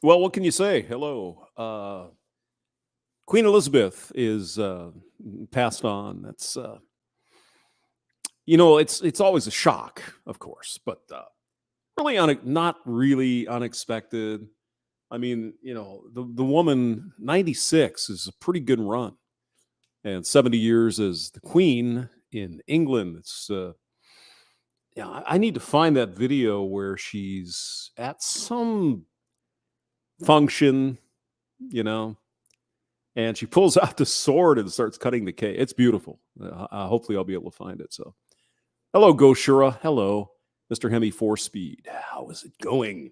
Well, what can you say? Hello. Queen Elizabeth is passed on. That's it's always a shock, of course, but really not really unexpected. I mean, the woman 96 is a pretty good run, and 70 years as the queen in England. It's yeah. I need to find that video where she's at some function, you know, and she pulls out the sword and starts cutting the cake. It's beautiful. Hopefully, I'll be able to find it. So, hello, Goshura. Hello, Mr. Hemi 4 Speed. How is it going?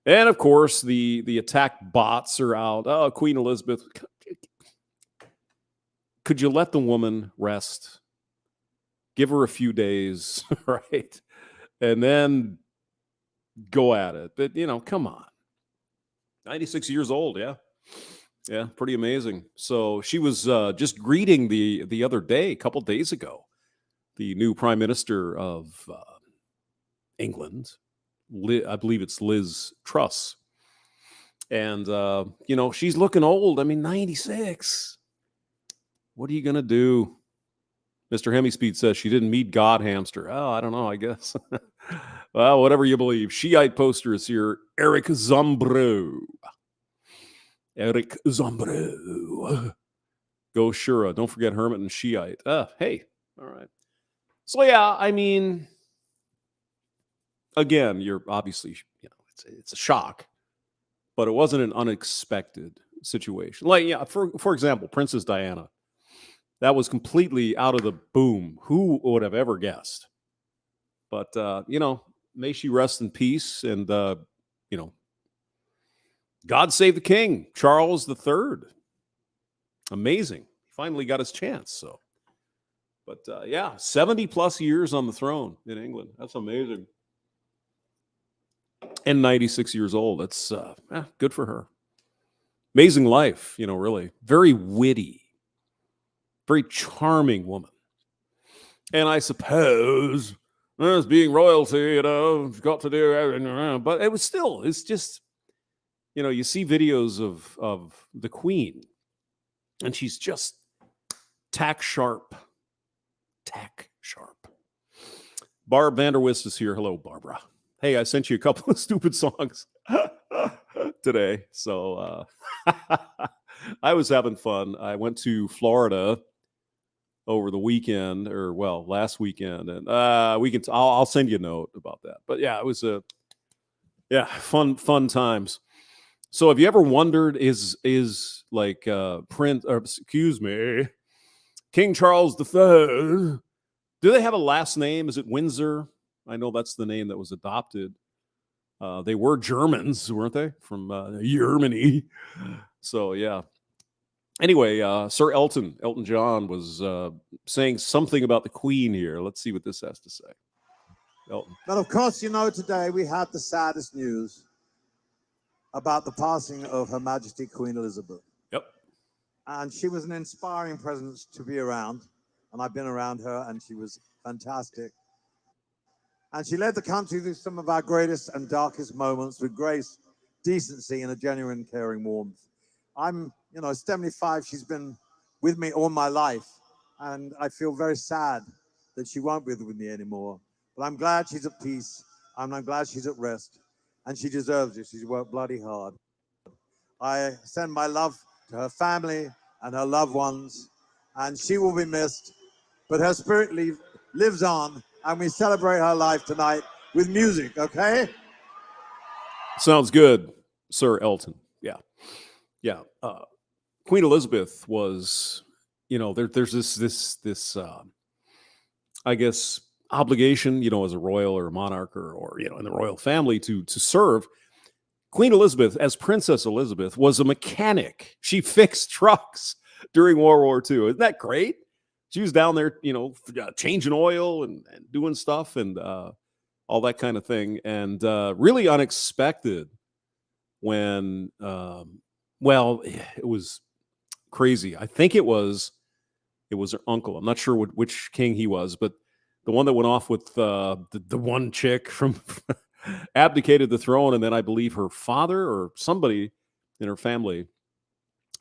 And of course, the attack bots are out. Oh, Queen Elizabeth, could you let the woman rest? Give her a few days, right? And then go at it. But come on. 96 years old, yeah. Yeah, pretty amazing. So she was just greeting the other day, a couple days ago, the new prime minister of England. I believe it's Liz Truss. And, she's looking old. I mean, 96. What are you going to do? Mr. Hemispeed says she didn't meet God Hamster. Oh, I don't know, I guess. Well, whatever you believe. Shiite poster is here. Eric Zombro. Eric Zombro. Go Shura. Don't forget Hermit and Shiite. Hey. All right. So, yeah, I mean, again, you're obviously, it's a shock, but it wasn't an unexpected situation. Like, yeah, for example, Princess Diana. That was completely out of the boom. Who would have ever guessed? But, may she rest in peace. And, God save the king, Charles III. Amazing. He finally got his chance. So, but 70 plus years on the throne in England. That's amazing. And 96 years old. That's good for her. Amazing life, really. Very witty. Very charming woman. And I suppose as being royalty, she's got to do everything. But it's just, you see videos of the queen, and she's just tack sharp. Barb Vanderwist is here. Hello, Barbara. Hey, I sent you a couple of stupid songs today. So I was having fun. I went to Florida over the weekend, or last weekend, and I'll send you a note about that. But yeah, it was fun times. So have you ever wondered, is like King Charles III, do they have a last name? Is it Windsor? I know that's the name that was adopted. They were Germans, weren't they? From Germany. So yeah. Anyway, Sir Elton John was saying something about the Queen here. Let's see what this has to say. Elton. But of course, today we had the saddest news about the passing of Her Majesty Queen Elizabeth. Yep. And she was an inspiring presence to be around. And I've been around her, and she was fantastic. And she led the country through some of our greatest and darkest moments with grace, decency, and a genuine caring warmth. I'm 75. She's been with me all my life. And I feel very sad that she won't be with me anymore. But I'm glad she's at peace. And I'm glad she's at rest. And she deserves it. She's worked bloody hard. I send my love to her family and her loved ones. And she will be missed. But her spirit lives on. And we celebrate her life tonight with music, okay? Sounds good, Sir Elton. Yeah. Yeah. Queen Elizabeth was, there's this I guess, obligation, as a royal or a monarch or in the royal family to serve. Queen Elizabeth, as Princess Elizabeth, was a mechanic. She fixed trucks during World War II. Isn't that great? She was down there, changing oil and doing stuff and all that kind of thing. And really unexpected when, it was crazy. I think it was her uncle. I'm not sure which king he was, but the one that went off with the one chick from abdicated the throne, and then I believe her father or somebody in her family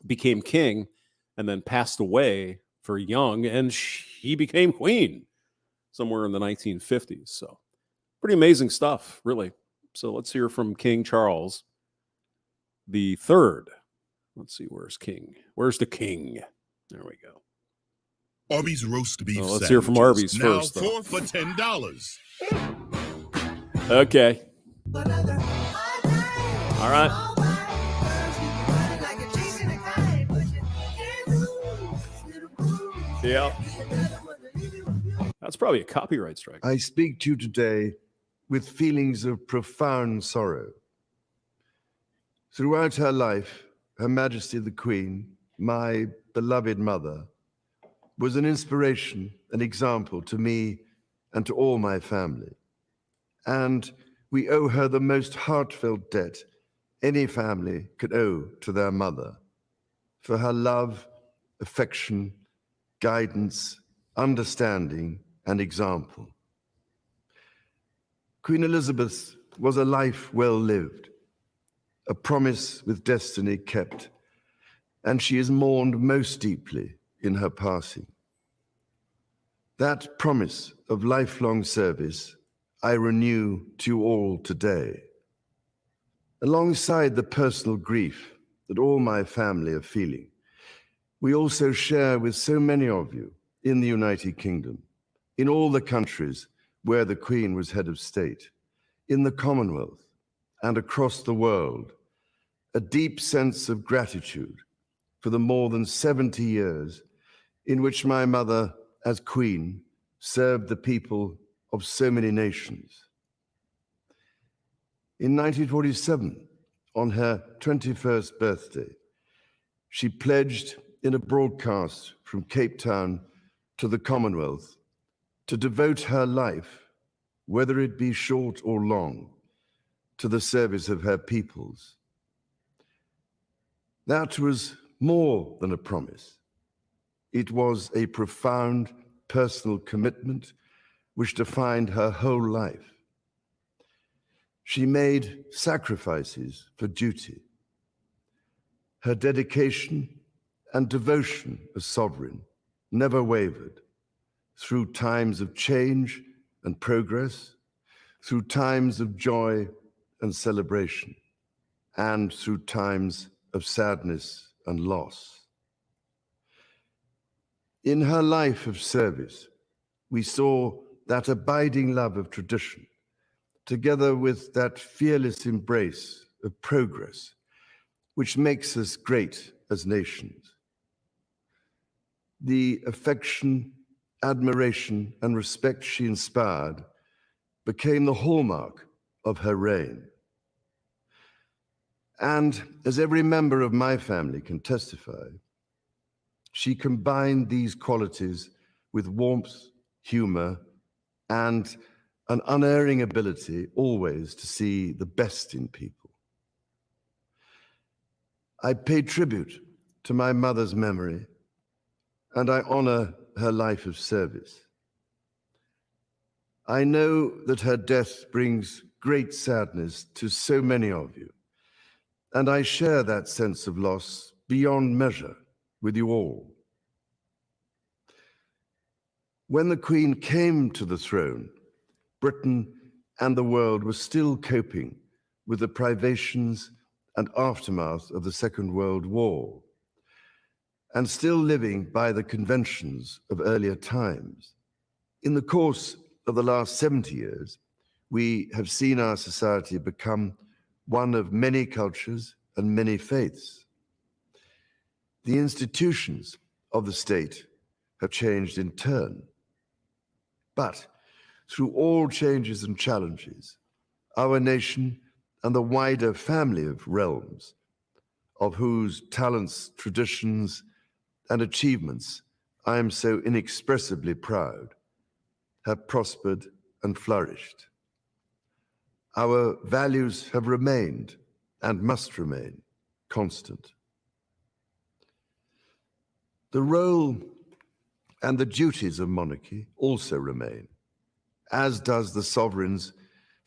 became king and then passed away very young, and she became queen somewhere in the 1950s. So pretty amazing stuff, really. So let's hear from King Charles the Third. Let's see, where's King? Where's the king? There we go. Arby's roast beef let's hear from Arby's now first, though. 4 for $10. Okay. All right. Yeah. That's probably a copyright strike. I speak to you today with feelings of profound sorrow. Throughout her life, Her Majesty the Queen, my beloved mother, was an inspiration, an example to me and to all my family. And we owe her the most heartfelt debt any family could owe to their mother, for her love, affection, guidance, understanding, and example. Queen Elizabeth was a life well lived, a promise with destiny kept, and she is mourned most deeply in her passing. That promise of lifelong service I renew to you all today. Alongside the personal grief that all my family are feeling, we also share with so many of you in the United Kingdom, in all the countries where the Queen was head of state, in the Commonwealth and across the world, a deep sense of gratitude for the more than 70 years in which my mother, as Queen, served the people of so many nations. In 1947, on her 21st birthday, she pledged in a broadcast from Cape Town to the Commonwealth to devote her life, whether it be short or long, to the service of her peoples. That was more than a promise. It was a profound personal commitment which defined her whole life. She made sacrifices for duty. Her dedication and devotion as sovereign never wavered through times of change and progress, through times of joy and celebration, and through times of sadness and loss. In her life of service, we saw that abiding love of tradition, together with that fearless embrace of progress, which makes us great as nations. The affection, admiration, and respect she inspired became the hallmark of her reign. And as every member of my family can testify, she combined these qualities with warmth, humor, and an unerring ability always to see the best in people. I pay tribute to my mother's memory, and I honor her life of service. I know that her death brings great sadness to so many of you, and I share that sense of loss beyond measure with you all. When the Queen came to the throne, Britain and the world were still coping with the privations and aftermath of the Second World War, and still living by the conventions of earlier times. In the course of the last 70 years, we have seen our society become one of many cultures and many faiths. The institutions of the state have changed in turn. But through all changes and challenges, our nation and the wider family of realms, of whose talents, traditions, and achievements I am so inexpressibly proud, have prospered and flourished. Our values have remained and must remain constant. The role and the duties of monarchy also remain, as does the sovereign's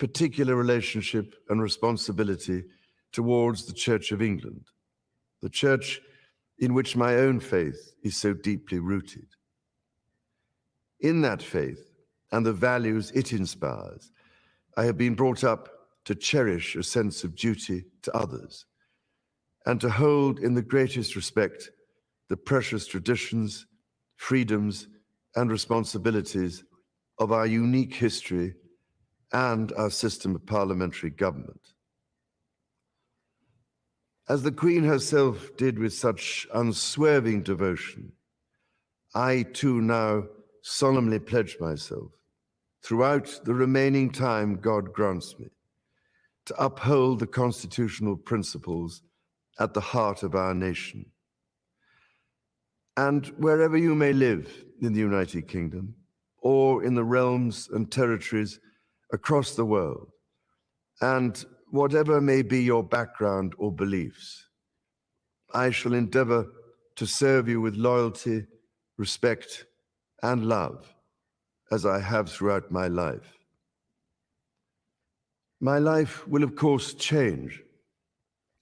particular relationship and responsibility towards the Church of England, the church in which my own faith is so deeply rooted. In that faith and the values it inspires, I have been brought up to cherish a sense of duty to others and to hold in the greatest respect the precious traditions, freedoms, and responsibilities of our unique history and our system of parliamentary government. As the Queen herself did with such unswerving devotion, I too now solemnly pledge myself, throughout the remaining time God grants me, to uphold the constitutional principles at the heart of our nation. And wherever you may live in the United Kingdom, or in the realms and territories across the world, and whatever may be your background or beliefs, I shall endeavor to serve you with loyalty, respect, and love, as I have throughout my life. My life will, of course, change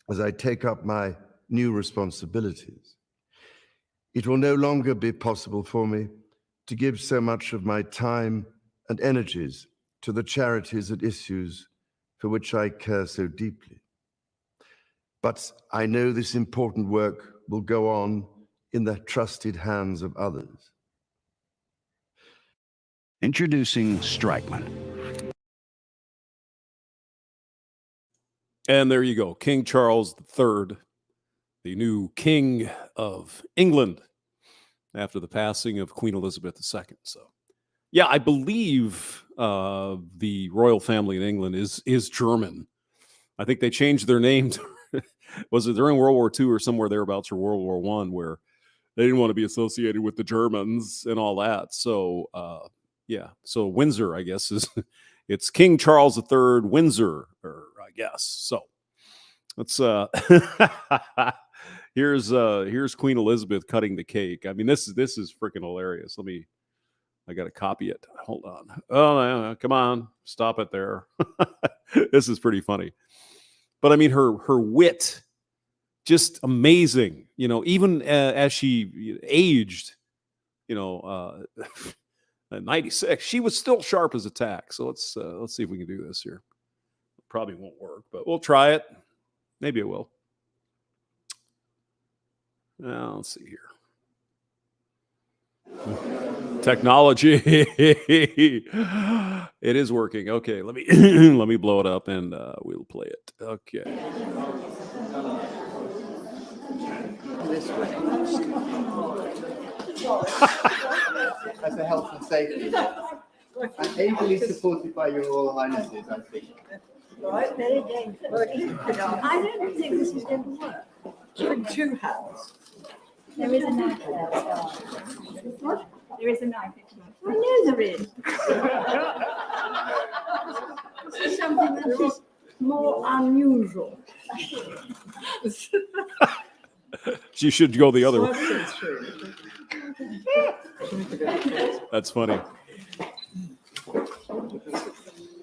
as I take up my new responsibilities. It will no longer be possible for me to give so much of my time and energies to the charities and issues for which I care so deeply. But I know this important work will go on in the trusted hands of others. Introducing Strikeman. And there you go, King Charles III, the new King of England after the passing of Queen Elizabeth II. So, yeah, I believe the royal family in England is German. I think they changed their name to, was it during World War II or somewhere thereabouts, or World War I, where they didn't want to be associated with the Germans and all that. So, yeah, so Windsor, I guess, is it's King Charles III Windsor, or I guess. So let's here's Queen Elizabeth cutting the cake. I mean, this is freaking hilarious. I got to copy it. Hold on. Oh, come on, stop it there. This is pretty funny. But I mean, her wit, just amazing. You know, even as she aged, you know, at 96, she was still sharp as a tack. So let's see if we can do this here. Probably won't work, but we'll try it. Maybe it will. Let's see here. Technology. It is working. Okay, let me let me blow it up and we'll play it. Okay. As a health and safety, and ably supported by your Royal Highnesses, I think. Right, very dangerous. I don't think this is going to work. With two hands. There is a knife there. What? There is a knife. I know there is. This is something that is more unusual. She should go the other way. That's funny.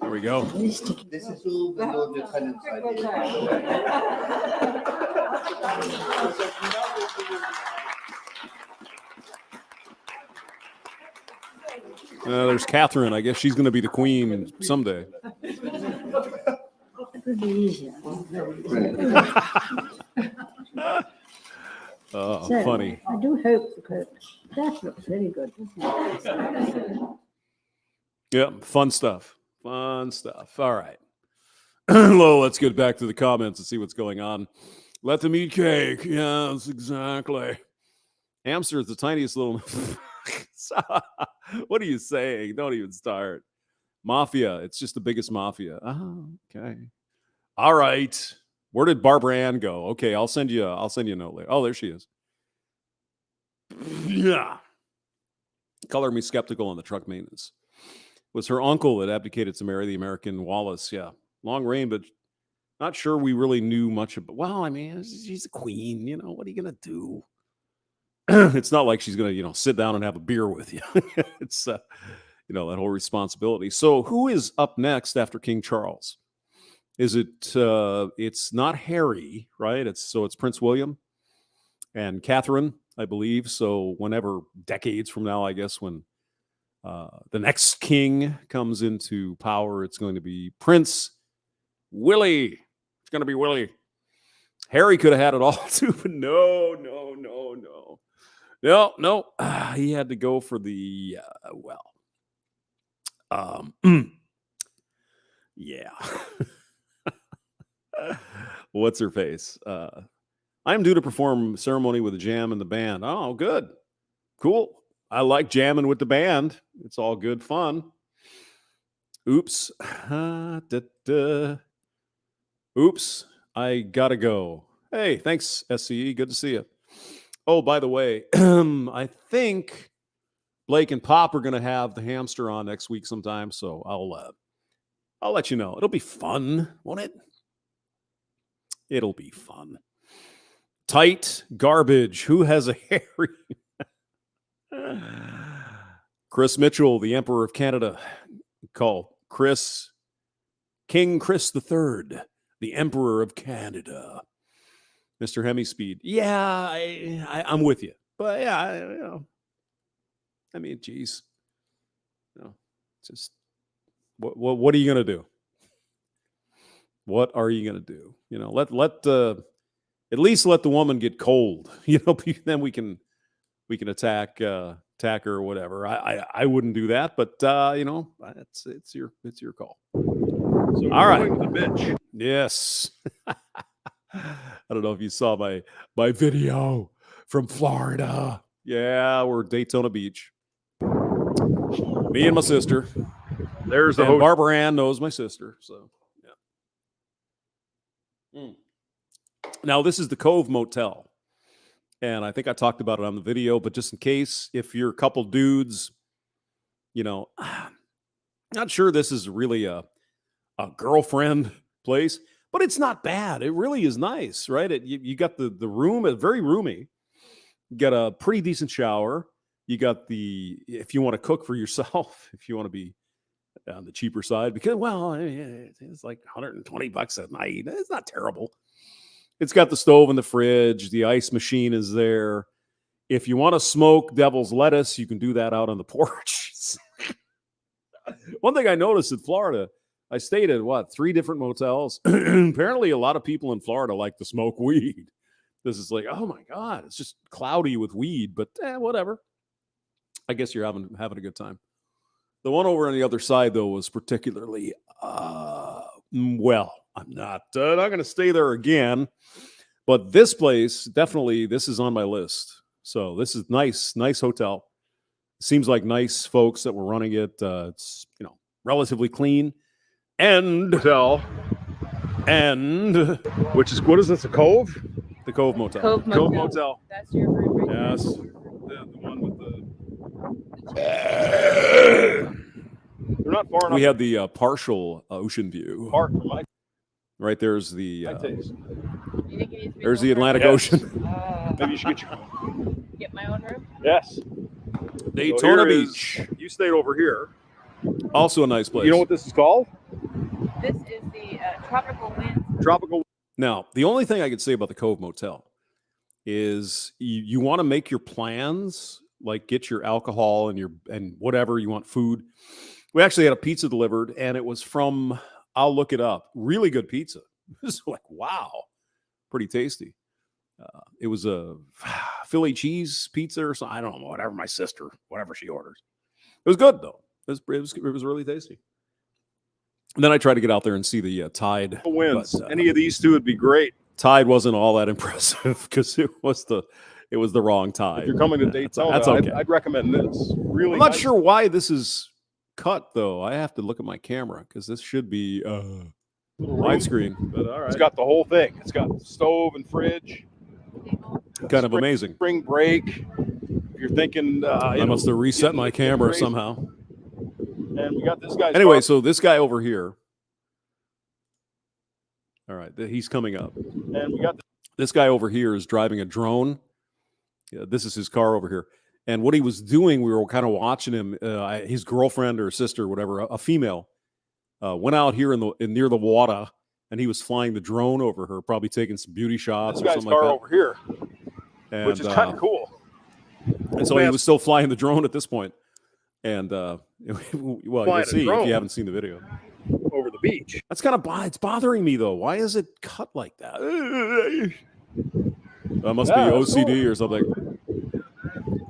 There we go. This is all the Lord Lieutenant's idea. There's Catherine. I guess she's going to be the queen someday. It would be easier. Oh, So, funny. I do hope the coat. That looks very good, doesn't it? Yeah, fun stuff. Fun stuff. All right. Well, let's get back to the comments and see what's going on. Let them eat cake. Yes, exactly. Hamster is the tiniest little. What are you saying? Don't even start. Mafia. It's just the biggest mafia. Oh, okay. All right. Where did Barbara Ann go? Okay, I'll send you a note later. Oh, there she is. Yeah. Color me skeptical on the truck maintenance. It was her uncle that abdicated to marry the American Wallace. Yeah. Long reign, but not sure we really knew much about. Well, I mean, she's a queen. You know, what are you going to do? It's not like she's going to, sit down and have a beer with you. It's, you know, that whole responsibility. So who is up next after King Charles? Is it? It's not Harry, right? It's Prince William and Catherine, I believe. So whenever decades from now, I guess when the next king comes into power, it's going to be Prince Willie. It's going to be Willie. Harry could have had it all too, but no. He had to go for the yeah. What's her face? I'm due to perform ceremony with a jam and the band. Oh, good. Cool. I like jamming with the band. It's all good fun. Oops. Oops. I gotta go. Hey, thanks, SCE. Good to see you. Oh, by the way, I think Blake and Pop are gonna have the hamster on next week sometime, so I'll let you know. It'll be fun, won't it? It'll be fun. Tight garbage. Who has a Harry? Chris Mitchell, the Emperor of Canada. Call King Chris III, the Emperor of Canada. Mr. Hemyspeed. Yeah, I'm with you. But yeah, I mean, geez. Just what are you gonna do? What are you gonna do? Let at least let the woman get cold. Then we can attack her or whatever. I wouldn't do that, but it's your call. So all right, the bitch. Yes. I don't know if you saw my video from Florida. Yeah, we're at Daytona Beach. Me and my sister. There's the and host. Barbara Ann knows my sister. So yeah. Now this is the Cove Motel. And I think I talked about it on the video, but just in case, if you're a couple dudes, not sure this is really a girlfriend place, but it's not bad. It really is nice, right? You got the room, it's very roomy. You got a pretty decent shower. You got if you want to cook for yourself, if you want to be on the cheaper side, because, well, it's like $120 a night. It's not terrible. It's got the stove and the fridge. The ice machine is there. If you want to smoke devil's lettuce, you can do that out on the porch. One thing I noticed in Florida, I stayed at 3 different motels. Apparently, a lot of people in Florida like to smoke weed. This is like, oh my God, it's just cloudy with weed, but whatever. I guess you're having a good time. The one over on the other side, though, was particularly well. I'm not going to stay there again, but this place definitely. This is on my list. So this is nice hotel. Seems like nice folks that were running it. It's relatively clean. And Hotel. And Which is, what is this, a Cove? The Cove Motel. Cove Motel. Cove Motel. That's your room right there. Yes. The one with the... They're not far enough. We had the partial ocean view. Apart from my Right there's the taste. You think it needs to be there's the one room? Atlantic Yes. Ocean. Maybe you should Get my own room? Yes. Daytona So here is- Beach. You stayed over here. Also a nice place. You know what this is called? This is the Tropical Wind. Tropical. Now, the only thing I could say about the Cove Motel is you want to make your plans, like get your alcohol and whatever you want, food. We actually had a pizza delivered, and it was from, I'll look it up, really good pizza. It was like, wow, pretty tasty. It was a Philly cheese pizza or something. I don't know, whatever she orders. It was good, though. It was really tasty. And then I tried to get out there and see the Tide. Wins. But, Any of these two would be great. Tide wasn't all that impressive because it was the wrong Tide. If you're coming to Daytona, that's okay. I'd recommend this. Really, I'm not nice. sure why this is cut though. I have to look at my camera because this should be widescreen. But all right, It's got the whole thing. It's got stove and fridge. kind of amazing. Spring break. If you're thinking, I must have reset my camera somehow. And we got this guy. Anyway, so this guy over here. All right, he's coming up. And we got This guy over here is driving a drone. Yeah, this is his car over here. And what he was doing, we were kind of watching him. His girlfriend or sister, or whatever, a female, went out here near the water, and he was flying the drone over her, probably taking some beauty shots This or guy's something like car that. over here, And, which is kind of cool. And so he was still flying the drone at this point. And well, you'll see if you haven't seen the video. Over the beach. That's kind of it's bothering me though. Why is it cut like that? That must be OCD or something.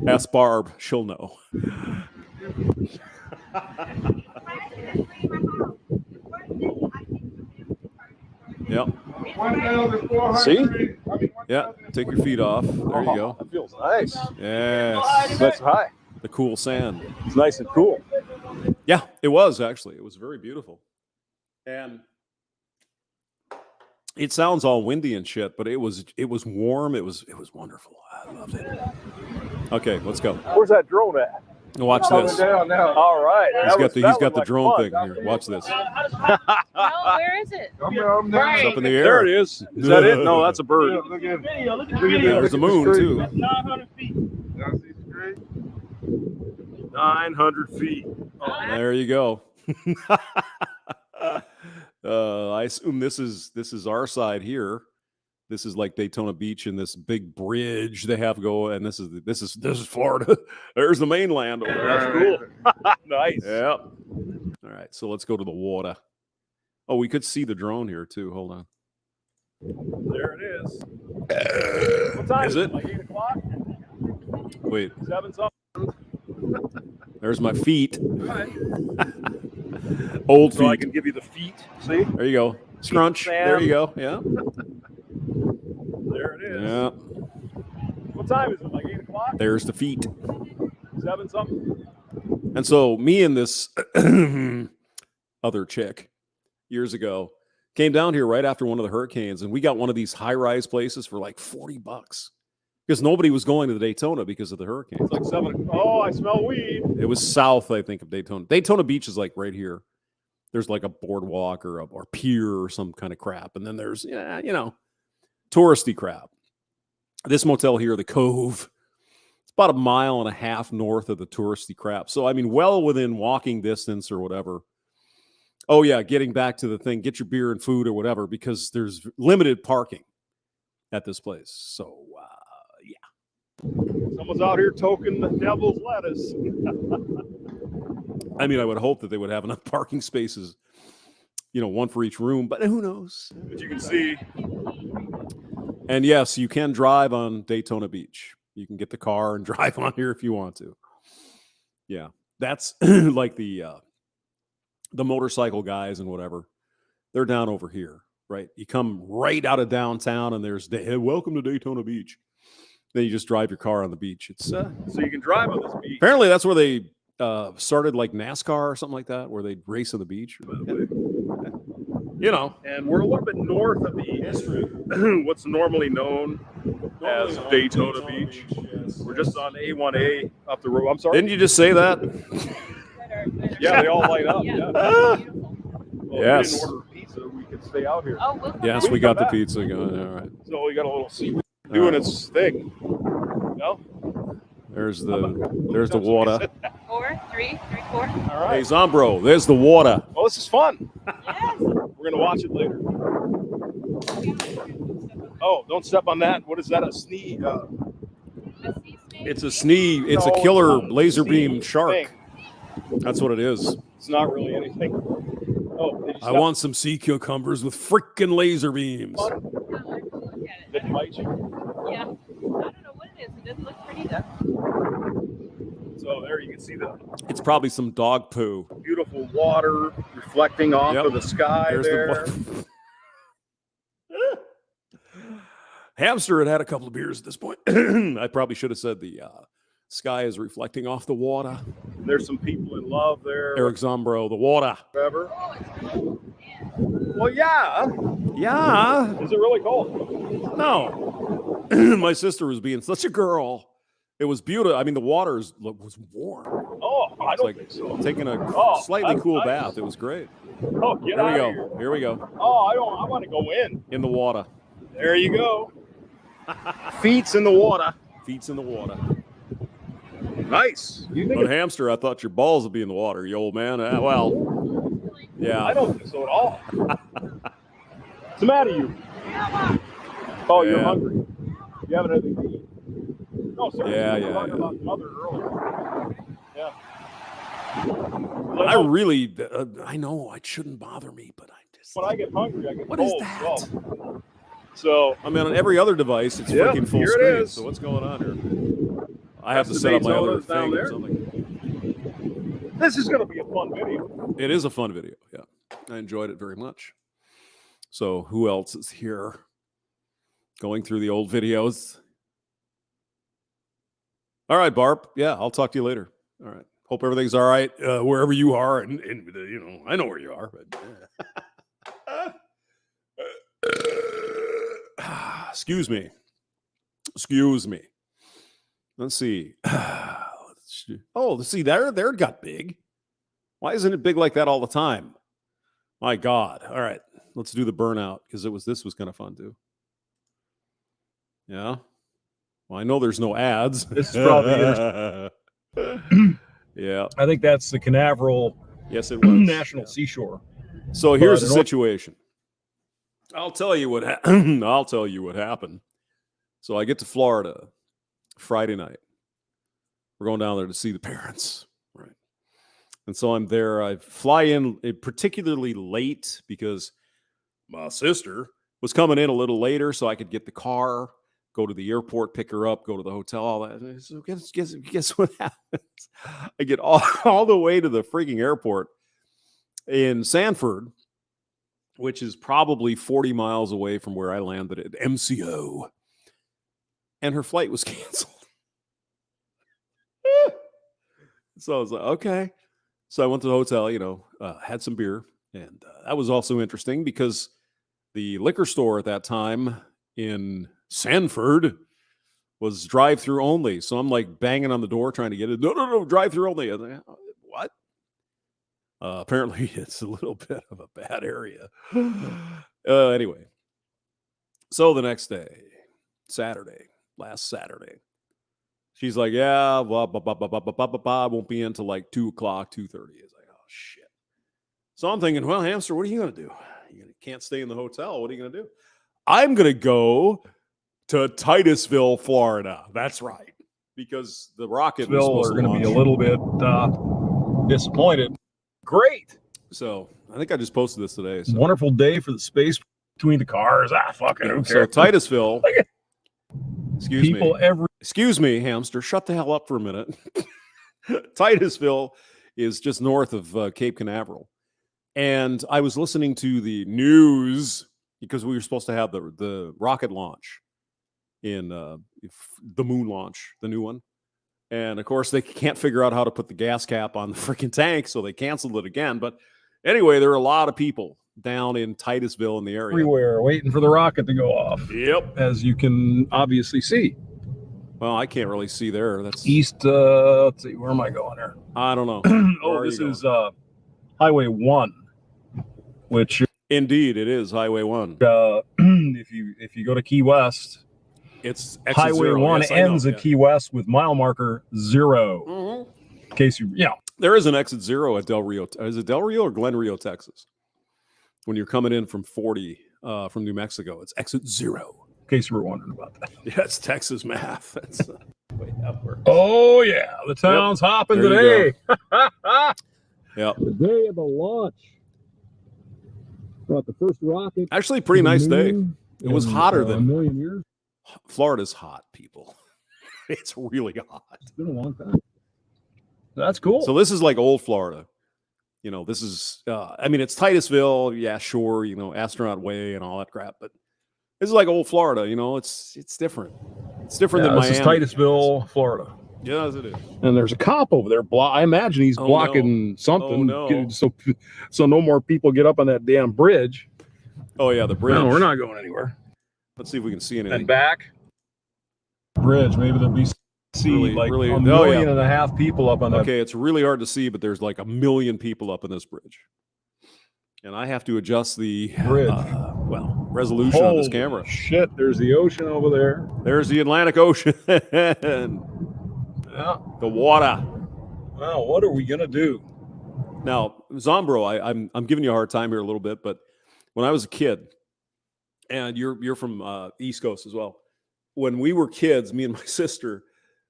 Ask Barb, she'll know. Yep. See? Yeah. Take your feet off. There you go. That feels nice. Yes. That's high. The cool sand. It's nice and cool. Yeah, it was actually. It was very beautiful. And it sounds all windy and shit, but it was warm. It was wonderful. I loved it. Okay, let's go. Where's that drone at? Watch this. Down now. All right. He's got the drone thing here. Watch this. No, where is it? It's up in the air. There it is. Is that it? No, that's a bird. Look at There's the moon too. 900 feet. 900 feet. There you go. I assume this is our side here. This is like Daytona Beach and this big bridge they have go, and this is Florida. There's the mainland over there. That's cool. Nice. Yeah. All right, so let's go to the water. Oh, we could see the drone here too. Hold on. There it is. What time Is it? Like 8 o'clock? Wait, 7 something. there's my feet. Old So I feet. can give you the feet. See? There you go. Scrunch. There you go. Yeah. There it is. Yeah. What time is it? Like 8 o'clock? There's the feet. 7 something? And so me and this other chick years ago came down here right after one of the hurricanes, and we got one of these high-rise places for like $40 because nobody was going to the Daytona because of the hurricane. It's like 7 o'clock. Oh, I smell weed. It was south, I think, of Daytona. Daytona Beach is like right here. There's like a boardwalk or pier or some kind of crap, and then there's touristy crap. This motel here, the Cove, it's about 1.5 miles north of the touristy crap. So I mean, well within walking distance or whatever. Oh yeah, getting back to the thing, get your beer and food or whatever, because there's limited parking at this place. So yeah. Someone's out here toking the devil's lettuce. I mean, I would hope that they would have enough parking spaces, one for each room, but who knows? But you can see. And yes, you can drive on Daytona Beach. You can get the car and drive on here if you want to. Yeah, that's like the motorcycle guys and whatever. They're down over here, right? You come right out of downtown, and there's hey, welcome to Daytona Beach. Then you just drive your car on the beach. It's So you can drive on this beach. apparently that's where they started like NASCAR or something like that, where they race on the beach. And we're a little bit north of the what's normally known as Daytona Beach. Yes. We're just on A1A up the road. I'm sorry. Didn't you just say that? Yeah, they all light up. Yeah. Yeah. Beautiful. Well, Yes. We didn't order pizza. We could stay out here. Oh, we'll come Yes, back. we got the back. pizza going. All right. So we got a little seaweed doing its thing. No? There's the water. 4, 3, 3, 4. All Hey, right. Zombro, there's the water. Well, this is fun. Yes. We're going to watch it later. Oh, don't step on that. What is that? A snee? It's a snee. It's a No, killer it's not a laser snee beam shark. thing. That's what it is. It's not really anything. Oh, did you I step want some sea cucumbers with freaking laser beams. Look at it. Did it bite you? Yeah. I don't know what it is. It doesn't look pretty though. So there you can see the It's probably some dog poo. beautiful water reflecting off Yep. of the sky There's there. the Hamster had a couple of beers at this point. I probably should have said the sky is reflecting off the water. There's some people in love there. Eric Zombro, the water. Whatever. Oh, it's cold. Yeah. Well, yeah. Yeah. Is it really cold? No. My sister was being such a girl. It was beautiful. I mean, the water was warm. Oh, I It's don't like think so. taking a Oh, slightly that's cool nice. bath. It was great. Oh, get Here we out go. of here. Here we go. Oh, I want to go in. The water. There you go. Feet's in the water. Feet's in the water. Nice. You think But Hamster, I thought your balls would be in the water, you old man. Well, yeah. I don't think so at all. What's the matter, you? Oh, you're Yeah. hungry. You haven't had anything to eat. No, seriously, Yeah, we were yeah, talking yeah. about mother earlier. Yeah. I really, I know it shouldn't bother me, but I just. When I get hungry, I get What is cold that? as well. So, I mean, on every other device, it's Yep, freaking full here it screen. is. So what's going on here? I have to That's set the up my other Daytonas down thing or there. something. this is going to be a fun video. It is a fun video. Yeah, I enjoyed it very much. So who else is here? Going through the old videos. All right, Barb. Yeah, I'll talk to you later. All right. Hope everything's all right wherever you are, and you know, I know where you are, but excuse me. Let's see. Oh, see there it got big. Why isn't it big like that all the time? My God. All right, let's do the burnout because this was kind of fun too. Yeah. Well, I know there's no ads. This is probably Yeah. I think that's the Canaveral Yes, it was. National Seashore. So here's the But in situation. I'll tell you what I'll tell you what happened. So I get to Florida Friday night. We're going down there to see the parents, right? And so I'm there. I fly in particularly late because my sister was coming in a little later, so I could get the car, go to the airport, pick her up, go to the hotel, all that. So guess what happens? I get all the way to the freaking airport in Sanford, which is probably 40 miles away from where I landed at MCO. And her flight was canceled. So I was like, okay. So I went to the hotel, had some beer. And that was also interesting because the liquor store at that time in Sanford was drive-through only. So I'm like banging on the door trying to get it. No, drive-through only. I'm like, what? Apparently it's a little bit of a bad area. Anyway. So the next day, last Saturday, she's like, yeah, blah, blah, blah, blah, blah, blah, blah, blah, blah. Won't be until like 2 o'clock, 2:30. It's like, oh, shit. So I'm thinking, well, Hamster, what are you going to do? You can't stay in the hotel. What are you going to do? I'm going to go to Titusville, Florida. That's right. Because the rocket was supposed are going to be a launch. little bit disappointed. Great. So I think I just posted this today. So. Wonderful day for the space between the cars. Fuck it. Yeah, Who so cares? Titusville. Excuse me, Hamster. Shut the hell up for a minute. Titusville is just north of Cape Canaveral. And I was listening to the news because we were supposed to have the rocket launch in the moon launch, the new one. And of course, they can't figure out how to put the gas cap on the freaking tank, so they canceled it again. But anyway, there are a lot of people down in Titusville in the area. Everywhere waiting for the rocket to go off. Yep. As you can obviously see. Well, I can't really see there. That's East, let's see, where am I going here? I don't know. Oh, this is Highway 1, which indeed it is Highway 1. if you go to Key West, it's Highway 0. 1 yes, ends at Key West with mile marker 0. Mm-hmm. In case you there is an exit 0 at Del Rio. Is it Del Rio or Glen Rio, Texas? When you're coming in from 40 from New Mexico, it's exit 0. In case you were wondering about that. Yeah, it's Texas math. That's the way that works. Oh yeah, the town's hopping There today. Yeah. The day of the launch. Brought the first rocket. Actually, pretty nice day. It was hotter a than million years. Florida's hot, people. It's really hot. It's been a long time. That's cool. So this is like old Florida. This is, it's Titusville. Yeah, sure. Astronaut Way and all that crap. But this is like old Florida. It's different. It's different than Miami. This is Titusville, Florida. Yes, it is. And there's a cop over there. I imagine he's blocking something. Oh, no. So no more people get up on that damn bridge. Oh, yeah, the bridge. No, we're not going anywhere. Let's see if we can see anything. And back. Bridge. Maybe there'll be Really, a million and a half people up on that. Okay, it's really hard to see, but there's like 1 million people up in this bridge. And I have to adjust the bridge. Resolution on this camera. Shit, there's the ocean over there. There's the Atlantic Ocean. Yeah. The water. Well, what are we gonna do? Now, Zombro, I'm giving you a hard time here a little bit, but when I was a kid, and you're from East Coast as well. When we were kids, me and my sister,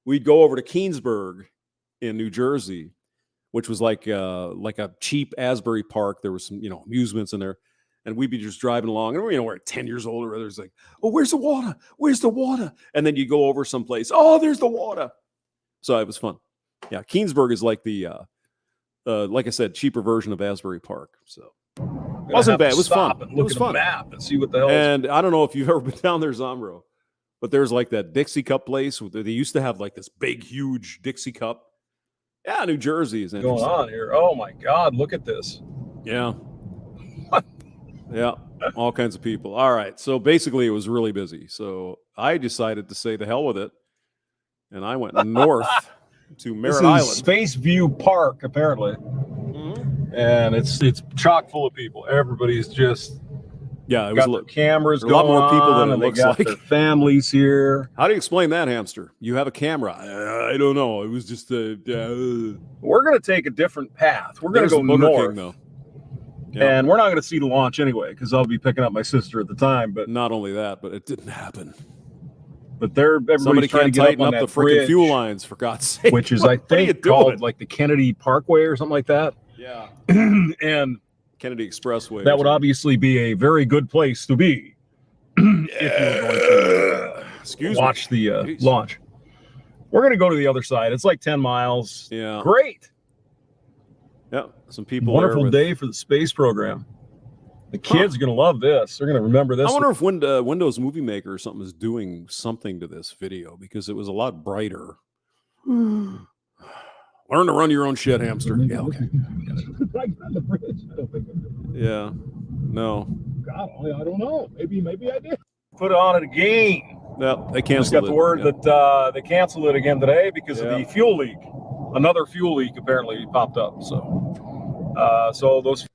we'd go over to Keansburg in New Jersey, which was like a cheap Asbury Park. There was some, amusements in there. And we'd be just driving along, and we're 10 years old or there's like, oh, where's the water? Where's the water? And then you go over someplace, oh, there's the water. So it was fun. Yeah, Keansburg is like the like I said, cheaper version of Asbury Park. So it wasn't bad. It was fun. And look at the map and see what the hell. And I don't know if you've ever been down there, Zombro, but there's like that Dixie Cup place. They used to have like this big, huge Dixie Cup. Yeah, New Jersey is interesting. Going on here. Oh my God, look at this. Yeah. Yeah, all kinds of people. All right. So basically it was really busy. So I decided to say the hell with it. And I went north to Merritt Island. Space View Park, apparently. Mm-hmm. And it's chock full of people. Everybody's just it got their cameras going a lot more people than it and looks they got like. Their families here. How do you explain that, hamster? You have a camera. I don't know. It was just We're going to take a different path. We're going to go Burger north. King, though. Yeah. And we're not going to see the launch anyway because I'll be picking up my sister at the time. But not only that, but it didn't happen. But everybody's somebody trying can't to get tighten up on the that freaking bridge, fuel lines, for God's sake. which is, I think, called like the Kennedy Parkway or something like that. Yeah. And Kennedy Expressway. That would obviously be a very good place to be if you were going to watch the launch. We're going to go to the other side. It's like 10 miles. Yeah. Great. Yeah. Some people. Wonderful day for the space program. The kids are going to love this. They're going to remember this. I wonder if Windows Movie Maker or something is doing something to this video because it was a lot brighter. Learn to run your own shit, hamster. Yeah, okay. Yeah. No. God, I don't know. Maybe I did. Put it on it again. No, they Just canceled got the word that they canceled it again today because of the fuel leak. Another fuel leak apparently popped up. So those.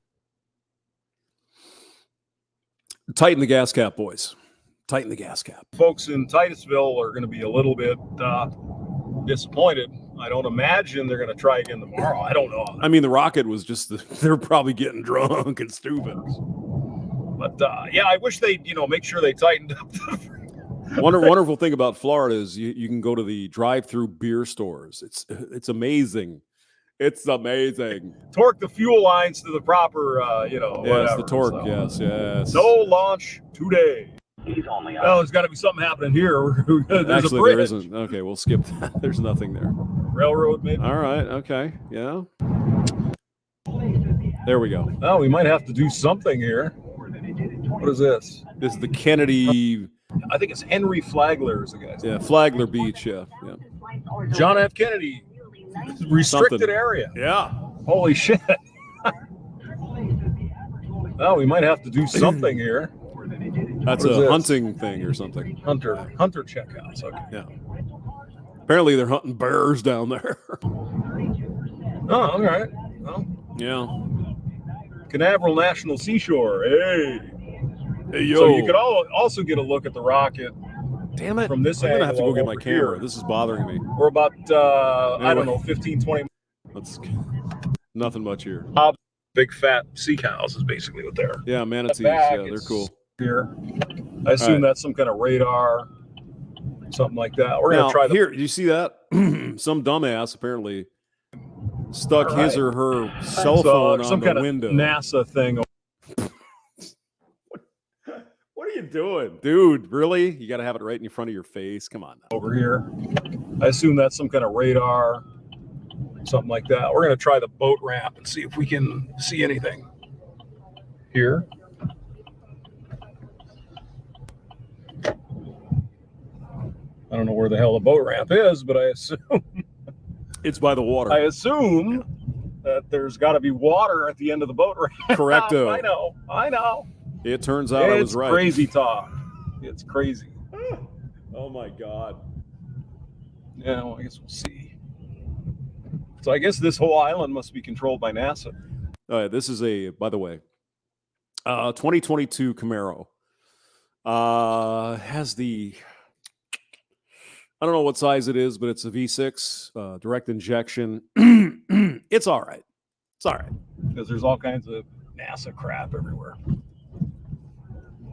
Tighten the gas cap, boys. Tighten the gas cap. Folks in Titusville are going to be a little bit disappointed. I don't imagine they're going to try again tomorrow. I don't know. I mean, the rocket was just they're probably getting drunk and stupid. But I wish they'd make sure they tightened up. Wonderful thing about Florida is you can go to the drive-through beer stores. It's amazing. It's amazing. Torque the fuel lines to the proper, Yes, whatever, the torque. So. Yes. No launch today. Well, there's got to be something happening here. There's Actually, a bridge. there isn't. Okay, we'll skip that. There's nothing there. Railroad, maybe. All right. Okay. Yeah. There we go. Oh, we might have to do something here. What is this? This is the Kennedy. I think it's Henry Flagler is the guy's name. Yeah, Flagler Beach. Yeah. John F. Kennedy. Restricted Something. area. Yeah. Holy shit. Well, we might have to do something here. That's a hunting thing or something. Hunter checkouts. Okay. Yeah. Apparently they're hunting bears down there. Oh, all right. Well, yeah. Canaveral National Seashore. Hey, yo. So you could also get a look at the rocket. Damn it. From this I'm going to angle have to go get my over camera. here. This is bothering me. We're about, Anyway. I don't know, 15, 20. That's nothing much here. Big fat sea cows is basically what they're. Yeah, manatees. Back, Yeah, they're cool. Here. I assume that's some kind of radar, something like that. We're going to try here. Do you see that? Some dumbass apparently stuck his or her cell phone on some the kind window. Of NASA thing. What are you doing? Dude, really? You got to have it right in front of your face. Come on now. Over here. I assume that's some kind of radar, something like that. We're going to try the boat ramp and see if we can see anything here. I don't know where the hell the boat ramp is, but I assume it's by the water. I assume that there's got to be water at the end of the boat ramp. Correcto. I know. It turns out I was right. It's crazy talk. It's crazy. Oh my God. Yeah, well, I guess we'll see. So I guess this whole island must be controlled by NASA. All right, this is by the way, 2022 Camaro. Has the I don't know what size it is, but it's a V6 direct injection. It's all right. It's all right. Because there's all kinds of NASA crap everywhere.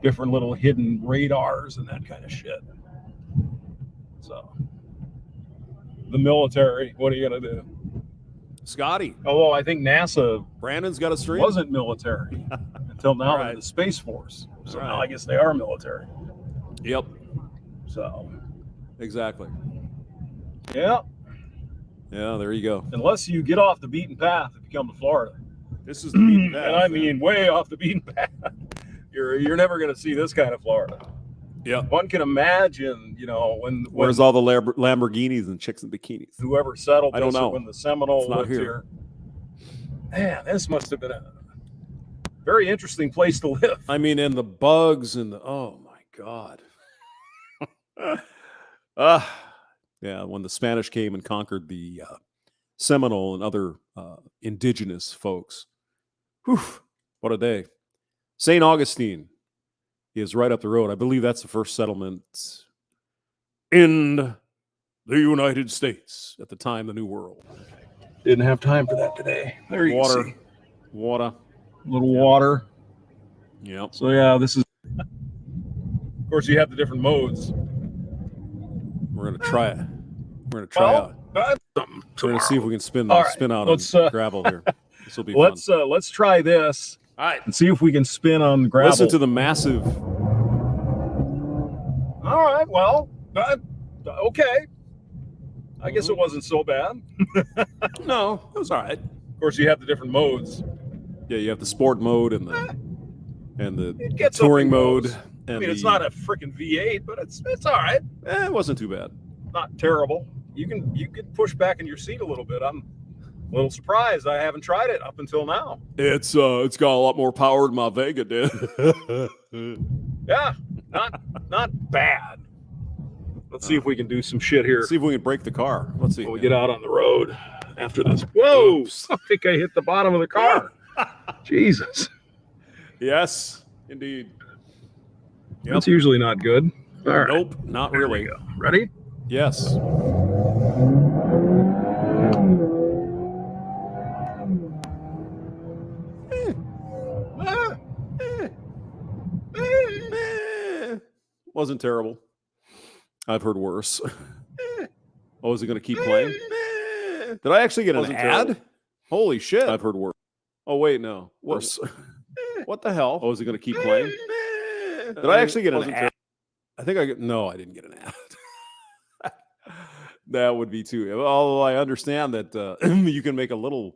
Different little hidden radars and that kind of shit. So, the military, what are you going to do? Scotty. Although I think NASA Brandon's got a stream. wasn't military until now. Right. They're the Space Force. So Right. now I guess they are military. Yep. So, Exactly. yeah. Yeah, there you go. Unless you get off the beaten path and come to Florida. This is the beaten path. And I mean way off the beaten path. You're never going to see this kind of Florida. Yeah. One can imagine, when Where's all the Lamborghinis and chicks in bikinis? whoever settled I don't this or know. when the Seminole It's not lived here. here. Man, this must have been a very interesting place to live. I mean, and the bugs and the oh my god. Yeah, when the Spanish came and conquered the Seminole and other indigenous folks. Whew, what a day. St. Augustine is right up the road. I believe that's the first settlement in the United States at the time, the New World. Didn't have time for that today. There you Water. see. Water. A little water. Yep. So yeah, this is. Of course, you have the different modes. We're gonna try it. We're gonna try out. We're gonna see if we can spin All right, spin out let's, on gravel here. This will be Let's try this. All right. And see if we can spin on gravel. Listen to the massive. All right. Well, okay. I guess it wasn't so bad. No, it was all right. Of course, you have the different modes. Yeah, you have the sport mode and the It gets touring up and mode. goes. And I mean, it's not a freaking V8, but it's all right. It wasn't too bad. Not terrible. You can push back in your seat a little bit. I'm a little surprised. I haven't tried it up until now. It's got a lot more power than my Vega did. Yeah, not bad. Let's see if we can do some shit here. Let's see if we can break the car. Let's see. When we get out on the road after this. Whoa! Oops. I think I hit the bottom of the car. Jesus. Yes, indeed. Yep. That's usually not good. All right. Nope, not There really. we go. Ready? Yes. Wasn't terrible. I've heard worse. Oh, is it going to keep playing? Did I actually get an Wasn't ad? terrible. Holy shit. I've heard worse. Oh, wait, no. Worse. What the hell? Oh, is it going to keep playing? Did I actually get an Wasn't ad? I think no, I didn't get an ad. That would be too. Although I understand that you can make a little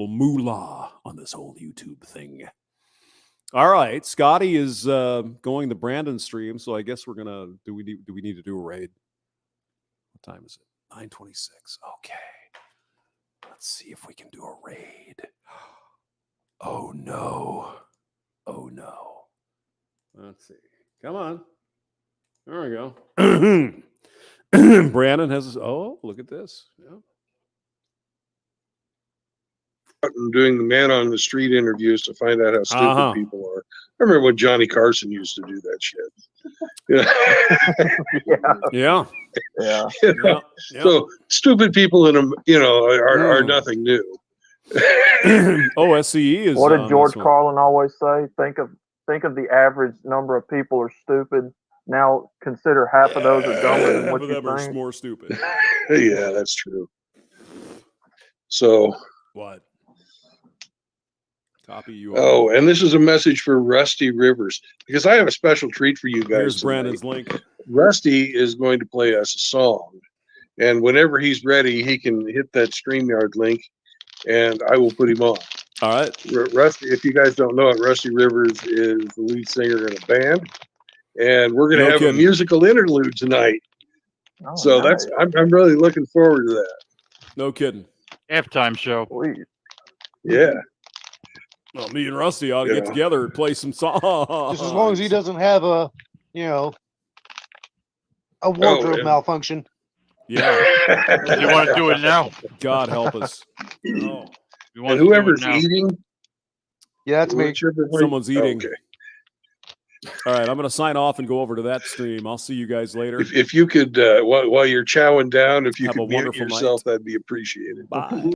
moolah on this whole YouTube thing. All right, Scotty is going to Brandon's stream, so I guess we're gonna. Do we need to do a raid? What time is it? 9:26. Okay. Let's see if we can do a raid. Oh no. Oh no. Let's see. Come on. There we go. Brandon has. Oh, look at this. Yeah. And doing the man on the street interviews to find out how stupid people are. I remember when Johnny Carson used to do that shit. Yeah. Yeah. Yeah. So stupid people in them, are nothing new. OSCE is. What did George this one. Carlin always say? Think of the average number of people are stupid. Now consider half of those are dumber than Half what of you them are think. more stupid. Yeah, that's true. So. What? Copy you. Oh, and this is a message for Rusty Rivers, because I have a special treat for you guys. Here's tonight. Brandon's link. Rusty is going to play us a song, and whenever he's ready, he can hit that StreamYard link, and I will put him on. All right. Rusty, if you guys don't know it, Rusty Rivers is the lead singer in a band, and we're going to No have kidding. a musical interlude tonight. Oh, So nice. I'm really looking forward to that. No kidding. Halftime show. Sweet. Yeah. Well, me and Rusty ought to Yeah. get together and play some songs. Just as long as he doesn't have a wardrobe yeah. malfunction. Yeah. You want to do it now? God help us. Oh. You want And to do it whoever's now? eating, Yeah, that's me. whichever way- Someone's eating. Okay. All right, I'm going to sign off and go over to that stream. I'll see you guys later. If you could, while you're chowing down, if you Have a could mute wonderful yourself, night. that'd be appreciated. Bye.